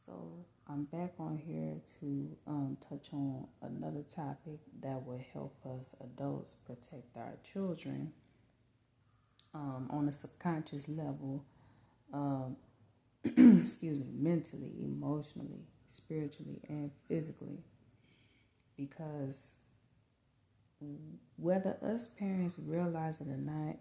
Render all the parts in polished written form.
So I'm back on here to touch on another topic that will help us adults protect our children on a subconscious level, um, excuse me, mentally, emotionally, spiritually, and physically. Because whether us parents realize it or not,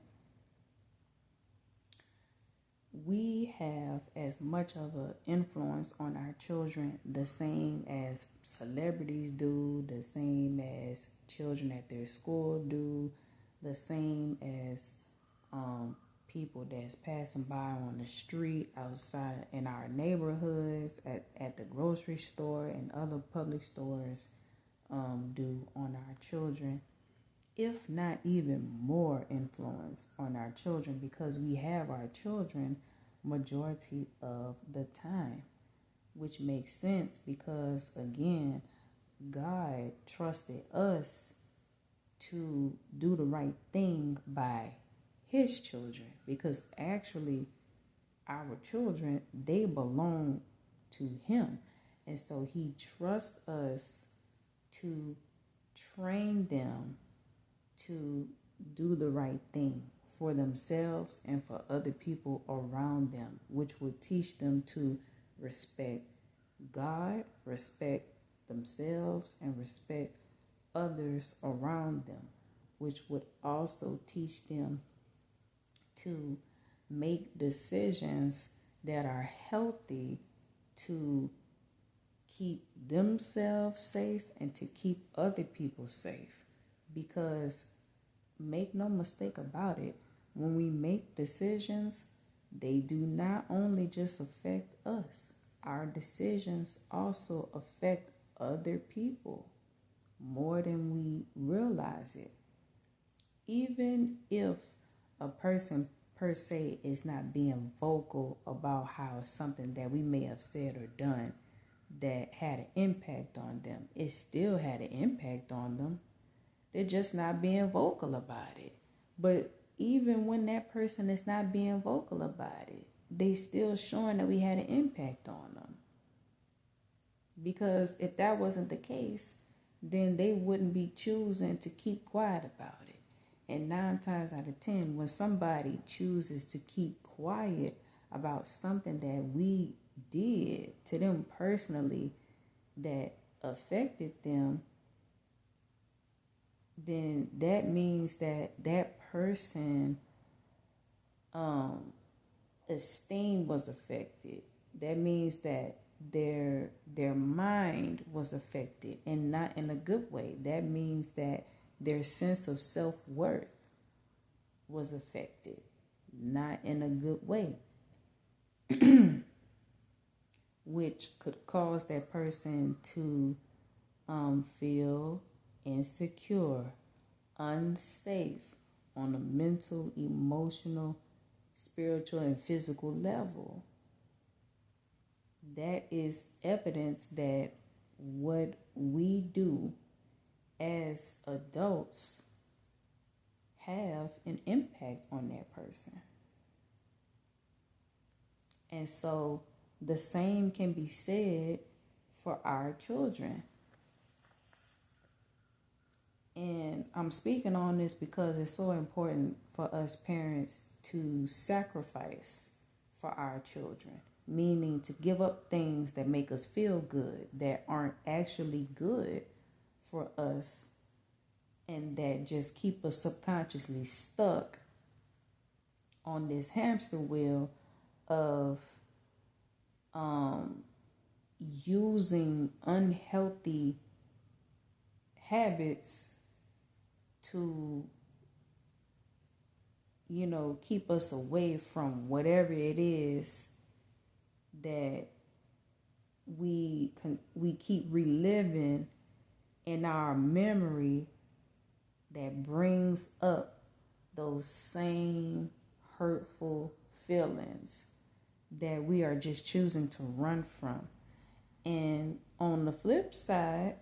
we have as much of an influence on our children the same as celebrities do, the same as children at their school do, the same as people that's passing by on the street, outside in our neighborhoods, at the grocery store and other public stores do on our children, if not even more influence on our children, because we have our children majority of the time, which makes sense because, again, God trusted us to do the right thing by his children, because actually our children, they belong to him. And so he trusts us to train them to do the right thing for themselves and for other people around them, which would teach them to respect God, respect themselves, and respect others around them, which would also teach them to make decisions that are healthy to keep themselves safe and to keep other people safe. Because make no mistake about it, when we make decisions, they do not only just affect us. Our decisions also affect other people more than we realize it. Even if a person per se is not being vocal about how something that we may have said or done that had an impact on them, it still had an impact on them. They're just not being vocal about it. But even when that person is not being vocal about it, they still showing that we had an impact on them. Because if that wasn't the case, then they wouldn't be choosing to keep quiet about it. And 9 times out of 10, when somebody chooses to keep quiet about something that we did to them personally that affected them, then that means that that person esteem was affected. That means that their mind was affected, and not in a good way. That means that their sense of self-worth was affected, not in a good way, which could cause that person to feel insecure, unsafe on a mental, emotional, spiritual, and physical level. That is evidence that what we do as adults have an impact on that person. And so the same can be said for our children. And I'm speaking on this because it's so important for us parents to sacrifice for our children, meaning to give up things that make us feel good, that aren't actually good for us, and that just keep us subconsciously stuck on this hamster wheel of using unhealthy habits to, keep us away from whatever it is that we keep reliving in our memory, that brings up those same hurtful feelings that we are just choosing to run from. And on the flip side,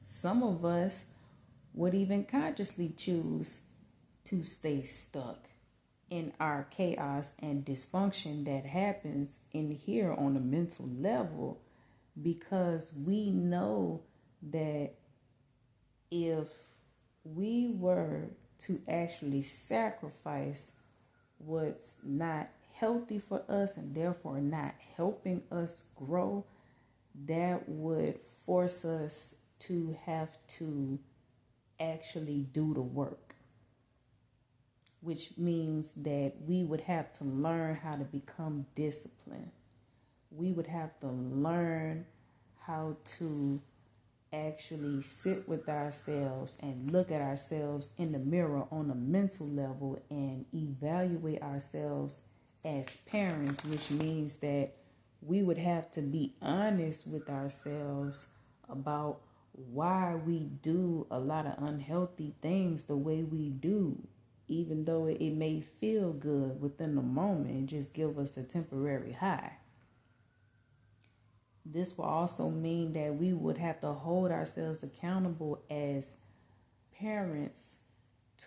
some of us would even consciously choose to stay stuck in our chaos and dysfunction that happens in here on a mental level, because we know that if we were to actually sacrifice what's not healthy for us and therefore not helping us grow, that would force us to have to actually do the work, which means that we would have to learn how to become disciplined. We would have to learn how to actually sit with ourselves and look at ourselves in the mirror on a mental level and evaluate ourselves as parents, which means that we would have to be honest with ourselves about why we do a lot of unhealthy things the way we do, even though it may feel good within the moment and just give us a temporary high. This will also mean that we would have to hold ourselves accountable as parents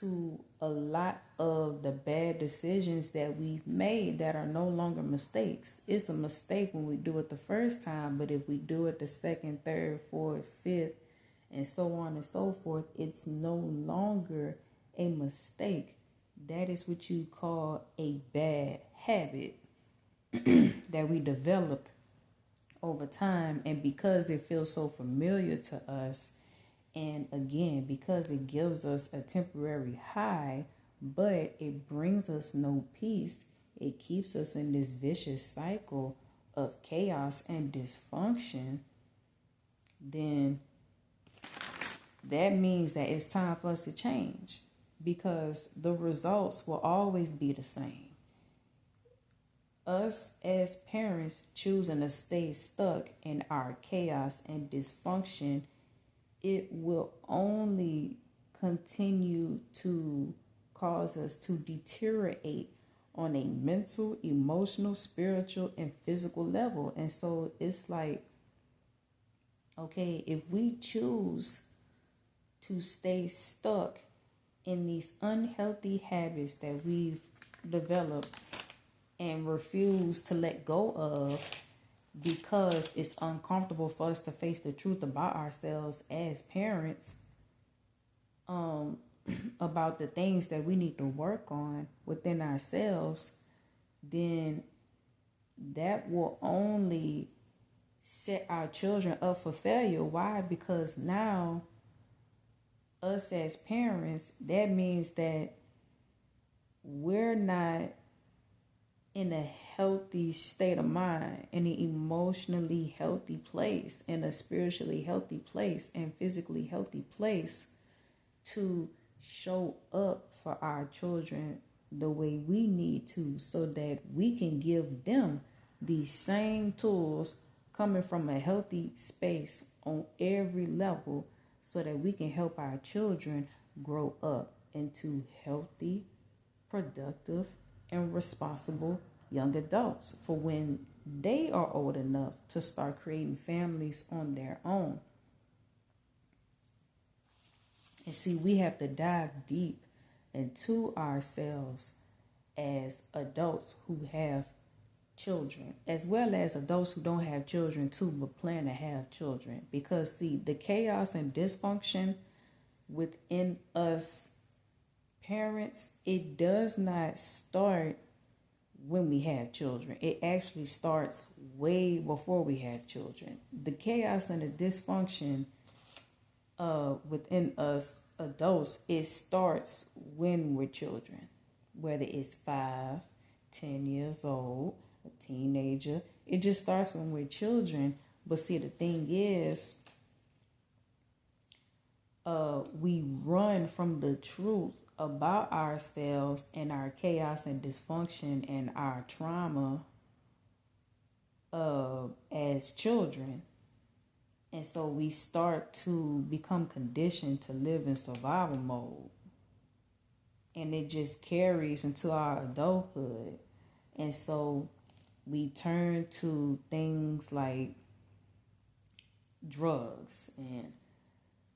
to a lot of the bad decisions that we've made that are no longer mistakes. It's a mistake when we do it the first time, but if we do it the second, third, fourth, fifth, and so on and so forth, it's no longer a mistake. That is what you call a bad habit that we develop over time. And because it feels so familiar to us, and again, because it gives us a temporary high, but it brings us no peace, it keeps us in this vicious cycle of chaos and dysfunction, then that means that it's time for us to change, because the results will always be the same. Us as parents choosing to stay stuck in our chaos and dysfunction, it will only continue to cause us to deteriorate on a mental, emotional, spiritual, and physical level. And so it's like, okay, if we choose to stay stuck in these unhealthy habits that we've developed and refuse to let go of because it's uncomfortable for us to face the truth about ourselves as parents, about the things that we need to work on within ourselves, then that will only set our children up for failure. Why? Because now us as parents, that means that we're not in a healthy state of mind, in an emotionally healthy place, in a spiritually healthy place, and physically healthy place to show up for our children the way we need to, so that we can give them the same tools coming from a healthy space on every level, so that we can help our children grow up into healthy, productive, and responsible young adults for when they are old enough to start creating families on their own. And see, we have to dive deep into ourselves as adults who have children, as well as adults who don't have children too, but plan to have children. Because see, the chaos and dysfunction within us parents, it does not start when we have children. It actually starts way before we have children. The chaos and the dysfunction within us adults, it starts when we're children, whether it's 5, 10 years old, a teenager. It just starts when we're children. But see, the thing is, we run from the truth about ourselves and our chaos and dysfunction and our trauma as children. And so we start to become conditioned to live in survival mode. And it just carries into our adulthood. And so we turn to things like drugs and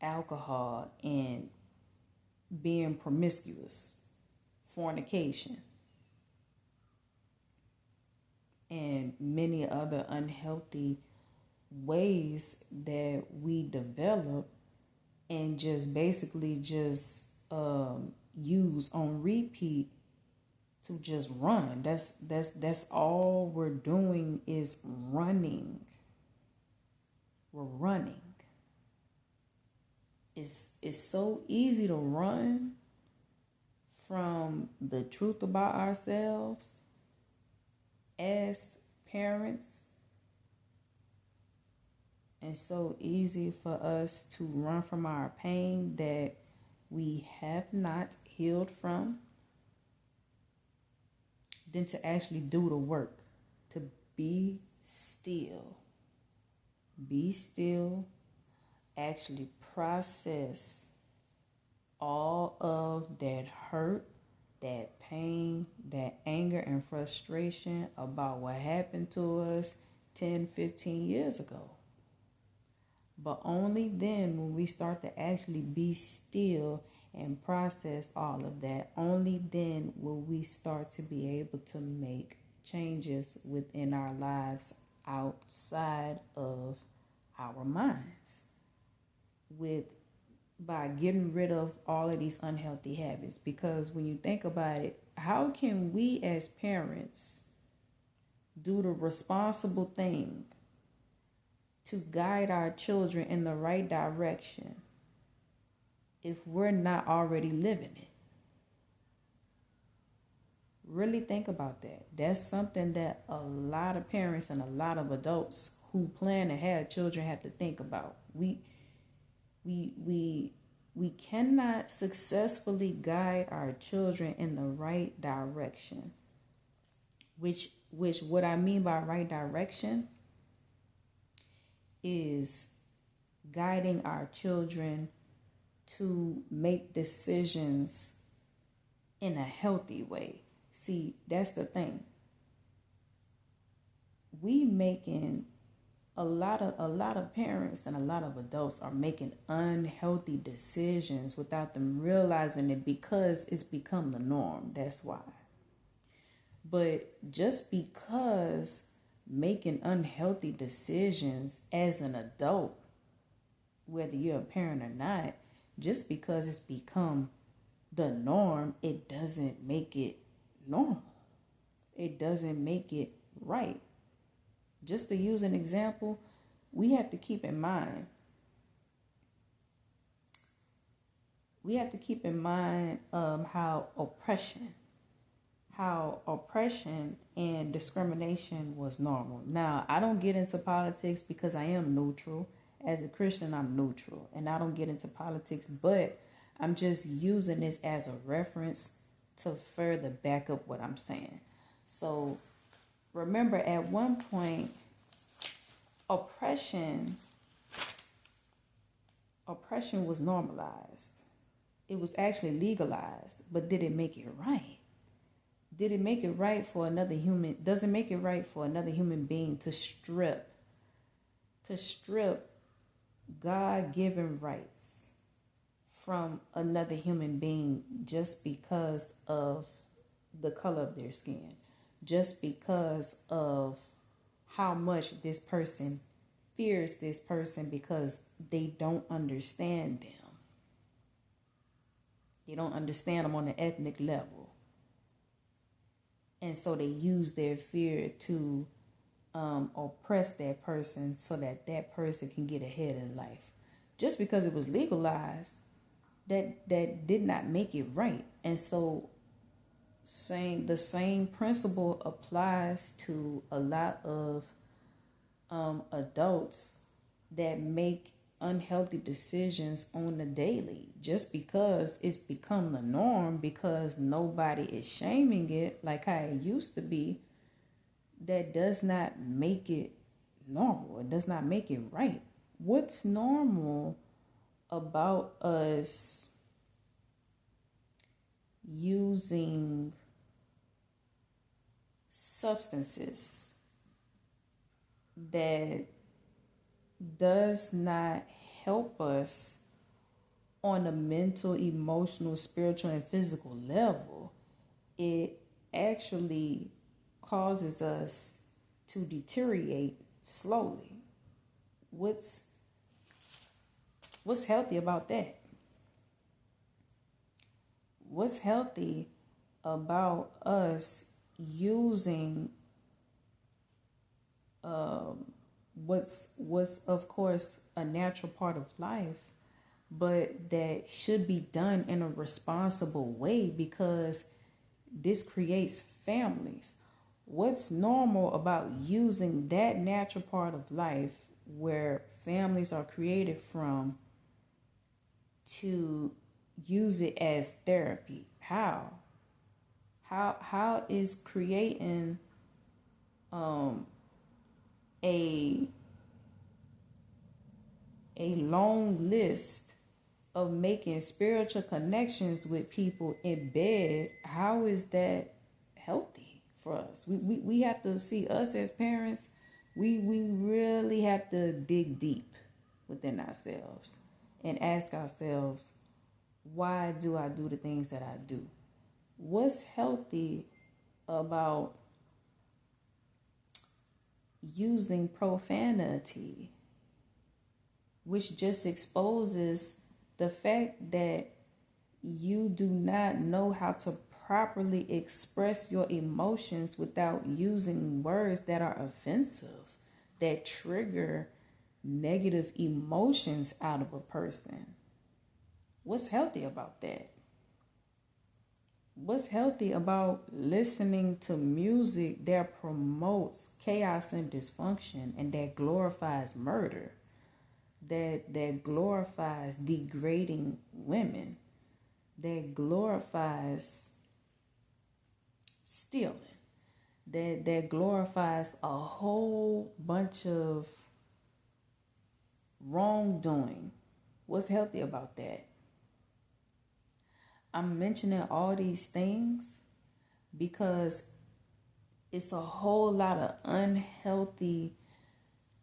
alcohol and being promiscuous, fornication, many other unhealthy ways that we develop and just basically just use on repeat to just run. That's all we're doing is running. We're running. It's so easy to run from the truth about ourselves as parents, and so easy for us to run from our pain that we have not healed from, than to actually do the work, to be still. Be still, actually process all of that hurt, that pain, that anger and frustration about what happened to us 10, 15 years ago. But only then, when we start to actually be still and process all of that, only then will we start to be able to make changes within our lives outside of our minds, by getting rid of all of these unhealthy habits. Because when you think about it, how can we as parents do the responsible thing to guide our children in the right direction if we're not already living it? Really think about that. That's something that a lot of parents and a lot of adults who plan to have children have to think about. We cannot successfully guide our children in the right direction. Which what I mean by right direction is guiding our children to make decisions in a healthy way. See, that's the thing. A lot of parents and a lot of adults are making unhealthy decisions without them realizing it, because it's become the norm. That's why. But just because making unhealthy decisions as an adult, whether you're a parent or not, just because it's become the norm, it doesn't make it normal. It doesn't make it right. Just to use an example, we have to keep in mind how oppression and discrimination was normal. Now, I don't get into politics because I am neutral. As a Christian, I'm neutral, and I don't get into politics, but I'm just using this as a reference to further back up what I'm saying. So remember, at one point, oppression was normalized. It was actually legalized, but did it make it right? Did it make it right for another human? Does it make it right for another human being to strip God-given rights from another human being just because of the color of their skin, just because of how much this person fears this person, because they don't understand them. They don't understand them on an ethnic level. And so they use their fear to oppress that person so that that person can get ahead in life. Just because it was legalized, that did not make it right. And so the same principle applies to a lot of adults that make unhealthy decisions on the daily. Just because it's become the norm, because nobody is shaming it like how it used to be, that does not make it normal. It does not make it right. What's normal about us using substances that does not help us on a mental, emotional, spiritual, and physical level? It actually causes us to deteriorate slowly. What's healthy about that? What's healthy about us using what's of course a natural part of life, but that should be done in a responsible way, because this creates families. What's normal about using that natural part of life where families are created from to use it as therapy? How is creating a long list of making spiritual connections with people in bed, how is that healthy for us? We have to see, us as parents, we really have to dig deep within ourselves and ask ourselves, why do I do the things that I do? What's healthy about using profanity, which just exposes the fact that you do not know how to properly express your emotions without using words that are offensive, that trigger negative emotions out of a person? What's healthy about that? What's healthy about listening to music that promotes chaos and dysfunction and that glorifies murder, that glorifies degrading women, that glorifies stealing, that glorifies a whole bunch of wrongdoing? What's healthy about that? I'm mentioning all these things because it's a whole lot of unhealthy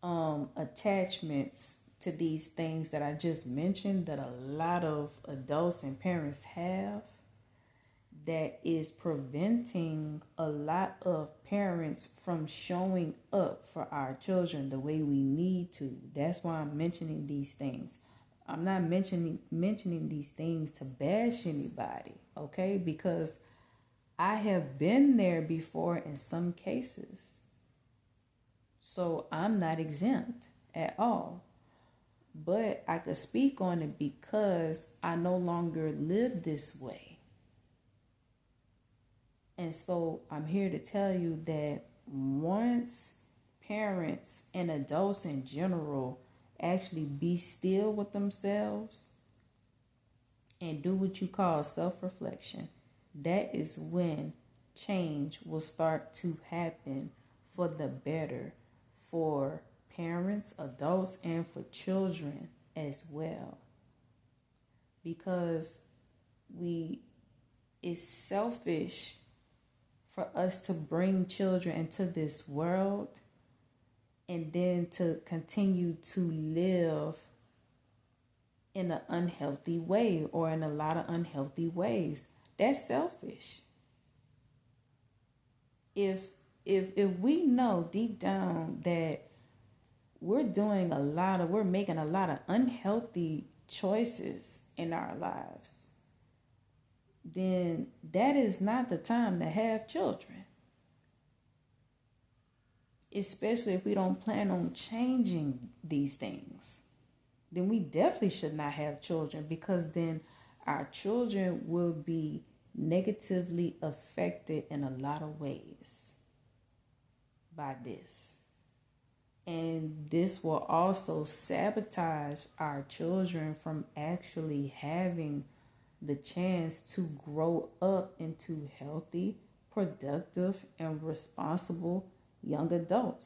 attachments to these things that I just mentioned, that a lot of adults and parents have, that is preventing a lot of parents from showing up for our children the way we need to. That's why I'm mentioning these things. I'm not mentioning these things to bash anybody, okay? Because I have been there before in some cases. So I'm not exempt at all. But I could speak on it because I no longer live this way. And so I'm here to tell you that once parents and adults in general actually be still with themselves and do what you call self-reflection, that is when change will start to happen for the better, for parents, adults, and for children as well. Because it's selfish for us to bring children into this world and then to continue to live in an unhealthy way or in a lot of unhealthy ways. That's selfish. If we know deep down that we're making a lot of unhealthy choices in our lives, then that is not the time to have children. Especially if we don't plan on changing these things, then we definitely should not have children, because then our children will be negatively affected in a lot of ways by this. And this will also sabotage our children from actually having the chance to grow up into healthy, productive, and responsible young adults.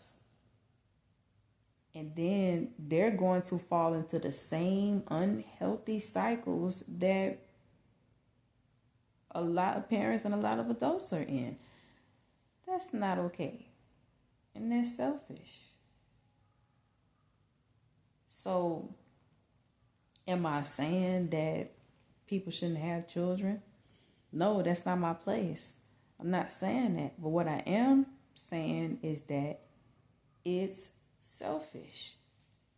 And then they're going to fall into the same unhealthy cycles that a lot of parents and a lot of adults are in. That's not okay. And that's selfish. So, am I saying that people shouldn't have children? No, that's not my place. I'm not saying that. But what I am saying is that It's selfish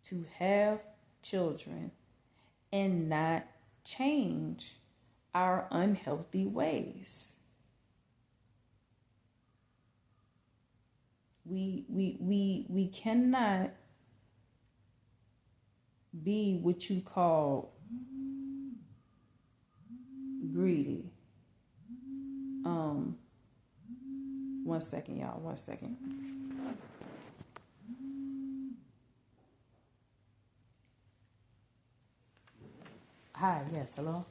to have children and not change our unhealthy ways. We cannot be what you call greedy. 1 second, y'all. 1 second. Hi, yes, hello.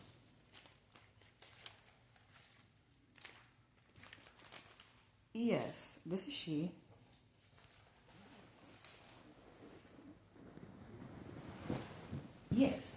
Yes, this is she. Yes.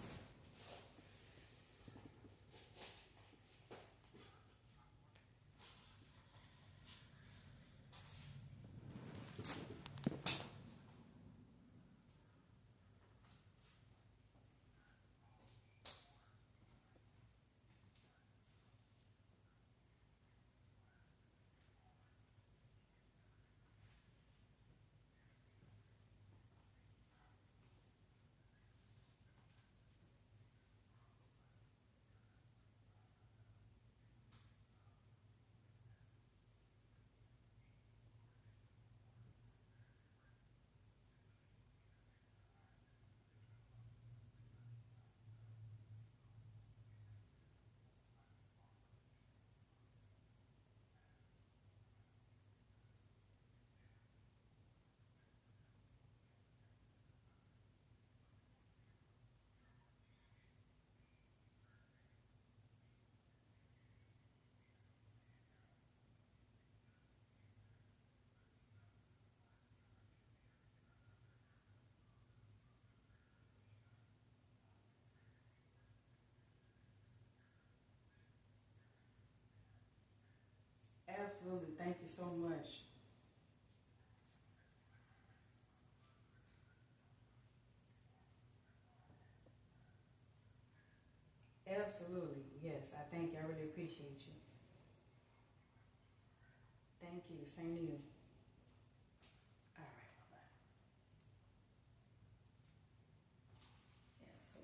Absolutely. Thank you so much. Absolutely. Yes, I thank you. I really appreciate you. Thank you. Same to you. All right. Bye-bye.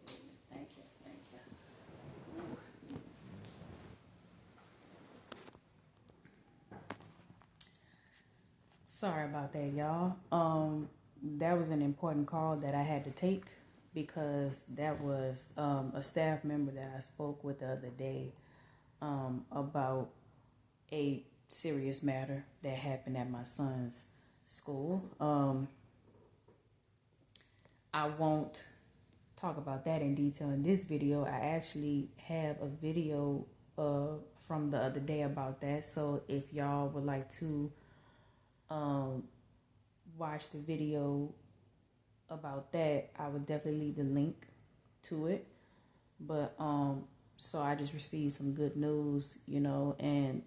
Absolutely. Thank you. Thank you. Sorry about that, y'all. That was an important call that I had to take because that was a staff member that I spoke with the other day about a serious matter that happened at my son's school. I won't talk about that in detail in this video. I actually have a video from the other day about that. So if y'all would like to watch the video about that, I would definitely leave the link to it. But so I just received some good news, and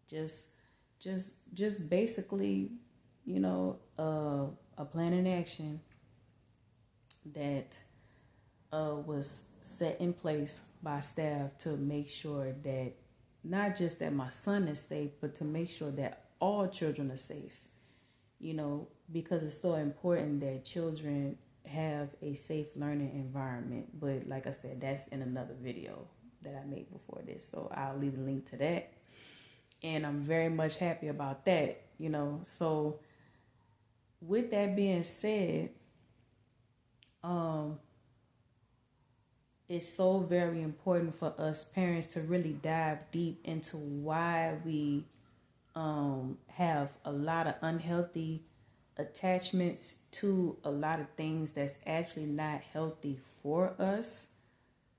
just basically, a plan in action that was set in place by staff to make sure that not just that my son is safe, but to make sure that all children are safe, because it's so important that children have a safe learning environment. But like I said, that's in another video that I made before this, so I'll leave a link to that. And I'm very much happy about that, So with that being said, it's so very important for us parents to really dive deep into why we have a lot of unhealthy attachments to a lot of things that's actually not healthy for us,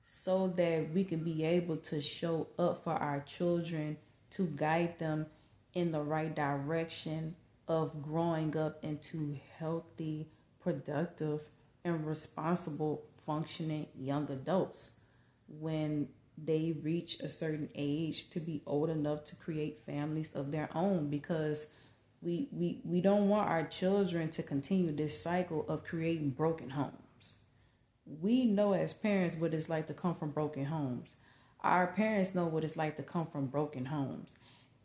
so that we can be able to show up for our children to guide them in the right direction of growing up into healthy, productive, and responsible, functioning young adults when they reach a certain age to be old enough to create families of their own. Because we don't want our children to continue this cycle of creating broken homes. We know as parents what it's like to come from broken homes. Our parents know what it's like to come from broken homes.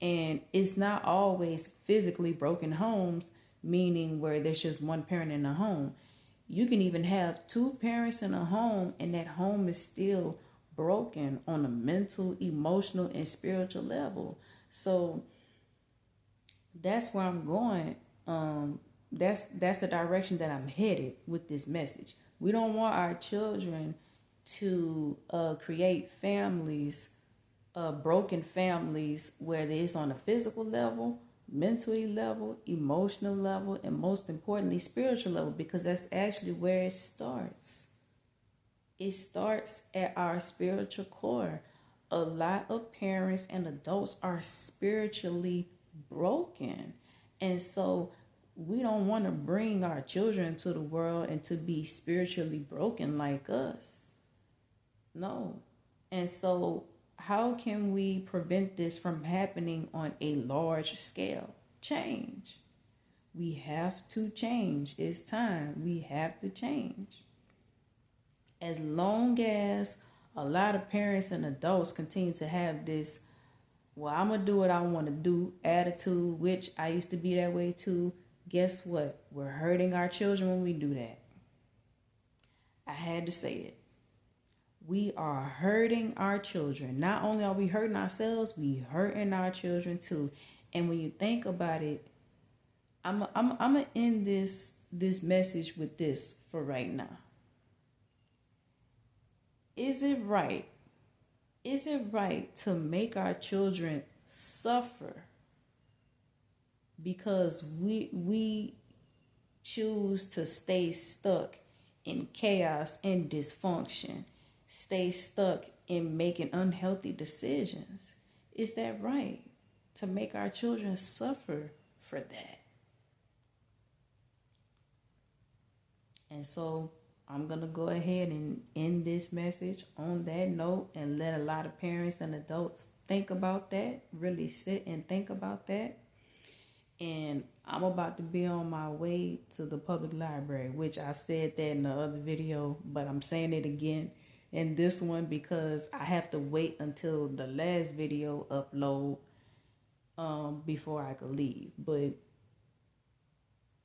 And it's not always physically broken homes. meaning where there's just one parent in the home. You can even have two parents in a home, and that home is still broken on a mental, emotional, and spiritual level. So that's where I'm going. That's the direction that I'm headed with this message. We don't want our children to create families, broken families, whether it's on a physical level, mentally level, emotional level, and most importantly, spiritual level, because that's actually where it starts. It starts at our spiritual core. A lot of parents and adults are spiritually broken. And so we don't want to bring our children to the world and to be spiritually broken like us. No. And so how can we prevent this from happening on a large scale? Change. We have to change. It's time. We have to change. As long as a lot of parents and adults continue to have this, well, I'm going to do what I want to do attitude, which I used to be that way too, guess what? We're hurting our children when we do that. I had to say it. We are hurting our children. Not only are we hurting ourselves, we hurting our children too. And when you think about it, I'm gonna end this message with this for right now. Is it right? Is it right to make our children suffer because we choose to stay stuck in chaos and dysfunction, stay stuck in making unhealthy decisions? Is that right to make our children suffer for that? And so I'm going to go ahead and end this message on that note and let a lot of parents and adults think about that, really sit and think about that. And I'm about to be on my way to the public library, which I said that in the other video, but I'm saying it again in this one because I have to wait until the last video upload before I could leave. But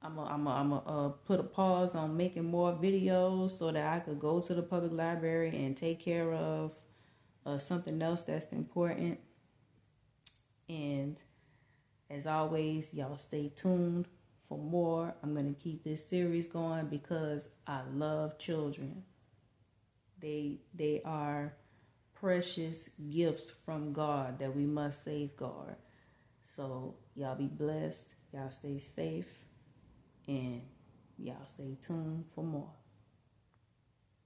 I'm gonna put a pause on making more videos so that I could go to the public library and take care of something else that's important. And as always, y'all stay tuned for more. I'm going to keep this series going because I love children. They are precious gifts from God that we must safeguard. So y'all be blessed. Y'all stay safe. And y'all stay tuned for more.